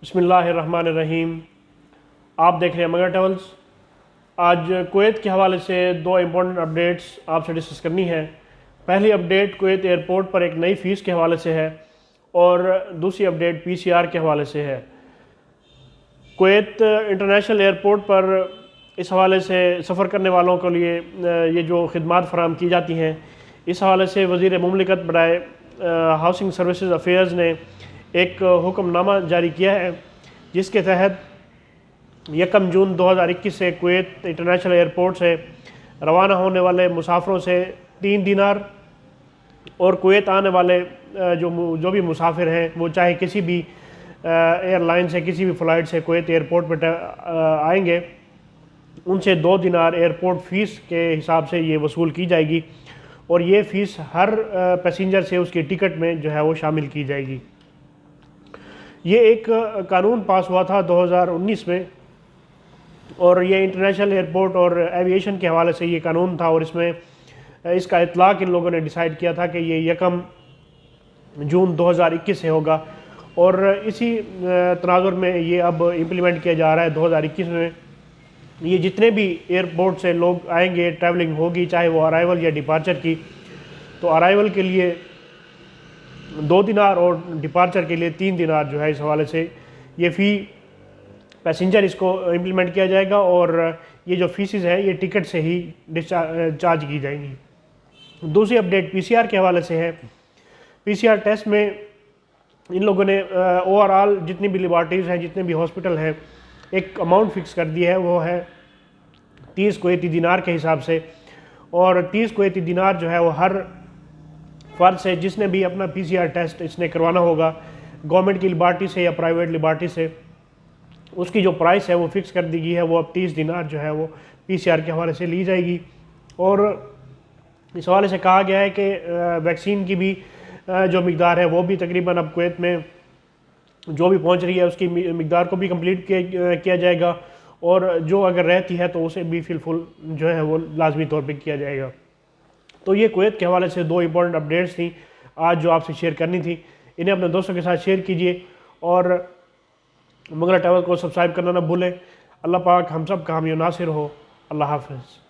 बिस्मिल्लाहिर्रहमानिर्रहीम। आप देख रहे हैं मगर ट्रैवल्स। आज कुवैत के हवाले से दो इम्पोर्टेंट अपडेट्स आपसे डिस्कस करनी है। पहली अपडेट कुवैत एयरपोर्ट पर एक नई फ़ीस के हवाले से है और दूसरी अपडेट पीसीआर के हवाले से है। कुवैत इंटरनेशनल एयरपोर्ट पर इस हवाले से सफ़र करने वालों के लिए ये जो खिदमात फराहम की जाती हैं, इस हवाले से वज़ीर मुमलिकत बराए हाउसिंग सर्विसेज अफेयर्स ने एक हुक्मनामा जारी किया है, जिसके तहत 1 जून 2021 से कुवैत इंटरनेशनल एयरपोर्ट से रवाना होने वाले मुसाफिरों से 3 दिनार और कुवैत आने वाले जो भी मुसाफिर हैं, वो चाहे किसी भी एयरलाइन से, किसी भी फ़्लाइट से कुवैत एयरपोर्ट पर आएंगे, उनसे 2 दिनार एयरपोर्ट फ़ीस के हिसाब से ये वसूल की जाएगी और ये फ़ीस हर पैसेंजर से उसकी टिकट में जो है वो शामिल की जाएगी। ये एक कानून पास हुआ था 2019 में और ये इंटरनेशनल एयरपोर्ट और एविएशन के हवाले से ये कानून था और इसमें इसका इतलाक़ इन लोगों ने डिसाइड किया था कि ये 1 जून 2021 से होगा और इसी तनाजुर में ये अब इम्प्लीमेंट किया जा रहा है 2021 में। ये जितने भी एयरपोर्ट से लोग आएंगे, ट्रैवलिंग होगी, चाहे वो अराइवल या डिपार्चर की, तो अराइवल के लिए 2 दिनार और डिपार्चर के लिए 3 दिनार जो है, इस हवाले से ये फ़ी पैसेंजर इसको इम्प्लीमेंट किया जाएगा और ये जो फीसेस हैं ये टिकट से ही चार्ज की जाएंगी। दूसरी अपडेट पीसीआर के हवाले से है। पीसीआर टेस्ट में इन लोगों ने ओवरऑल जितनी भी लिबर्टीज़ हैं, जितने भी हॉस्पिटल हैं, एक अमाउंट फ़िक्स कर दी है, वो है 30 कुवैती दिनार के हिसाब से। और 30 कुवैती दिनार जो है वो हर फ़र्द से जिसने भी अपना पीसीआर टेस्ट इसने करवाना होगा, गवर्नमेंट की लिबर्टी से या प्राइवेट लिबर्टी से, उसकी जो प्राइस है वो फ़िक्स कर दी गई है। वो अब 30 दिनार जो है वो पीसीआर के हवाले से ली जाएगी। और इस हवाले से कहा गया है कि वैक्सीन की भी जो मिकदार है वो भी तकरीबन अब कुवैत में जो भी पहुंच रही है उसकी मिकदार को भी कंप्लीट किया जाएगा और जो अगर रहती है तो उसे भी फिलफुल जो है वो लाजमी तौर पे किया जाएगा। तो ये कुवैत के हवाले से 2 इम्पोर्टेंट अपडेट्स थी आज जो आपसे शेयर करनी थी। इन्हें अपने दोस्तों के साथ शेयर कीजिए और मगर ट्रैवल को सब्सक्राइब करना ना भूलें। अल्लाह पाक हम सब का हामी नासिर हो। अल्लाह हाफ़िज़।